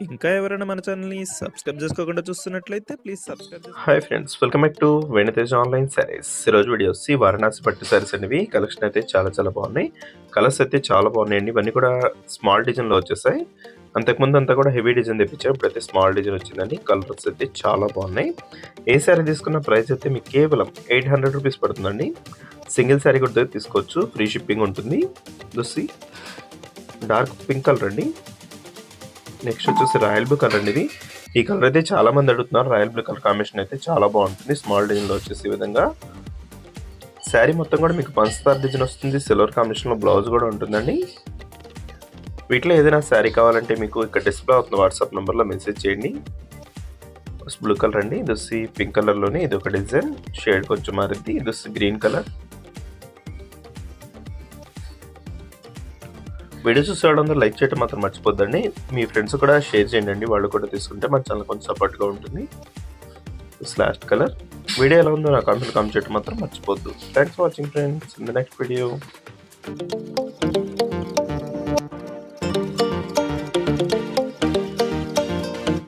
ఇంకా ఎవరైనా మన ఛానల్‌ని సబ్స్క్రైబ్ చేసుకోకుండా చూస్తున్నట్లయితే please subscribe hi friends, welcome back to Venutej online sarees. ఈరోజు వీడియో వచ్చి వారణాసి పట్టు శారీస్ అనేవి కలెక్షన్ అయితే చాలా బాగున్నాయి. కలర్స్ అయితే చాలా బాగున్నాయండి. ఇవన్నీ కూడా స్మాల్ డిజైన్లో వచ్చేసాయి. అంతకుముందు అంతా కూడా హెవీ డిజైన్ తెప్పించారు. ఇప్పుడైతే స్మాల్ డిజైన్ వచ్చిందండి. కలర్స్ అయితే చాలా బాగున్నాయి. ఏ శారీ తీసుకున్న ప్రైస్ అయితే మీకు కేవలం 800 రూపీస్ పడుతుందండి. సింగిల్ శారీ కూడా తీసుకోవచ్చు, ఫ్రీ షిప్పింగ్ ఉంటుంది. చూసి డార్క్ పింక్ కలర్ అండి. నెక్స్ట్ వచ్చేసి రాయల్ బ్లూ కలర్ అండి. ఈ కలర్ అయితే చాలా మంది అడుగుతున్నారు. రాయల్ బ్లూ కలర్ కాంబినేషన్ అయితే చాలా బాగుంటుంది. స్మాల్ డిజైన్ లో వచ్చేసి ఈ విధంగా శారీ మొత్తం కూడా మీకు పంచదార డిజైన్ వస్తుంది. సిల్వర్ కాంబినేషన్ లో బ్లౌజ్ కూడా ఉంటుందండి. వీటిలో ఏదైనా శారీ కావాలంటే మీకు ఇక్కడ డిస్ప్లే అవుతున్న వాట్సాప్ నెంబర్లో మెసేజ్ చేయండి. బ్లూ కలర్ అండి. ఇది పింక్ కలర్ లోనే ఇది ఒక డిజైన్, షేడ్ కొంచెం మారింది. ఇది గ్రీన్ కలర్. వీడియో చూసేవాళ్ళందరూ లైక్ చేయడం మాత్రం మర్చిపోద్దండి. మీ ఫ్రెండ్స్ కూడా షేర్ చేయండి, వాళ్ళు కూడా తీసుకుంటే మన ఛానల్ కొంచెం సపోర్ట్గా ఉంటుంది. Last colour. వీడియో ఎలా ఉందో నా కామెంట్ చేయడం మాత్రం మర్చిపోద్దు. Thanks for watching friends. In the next video.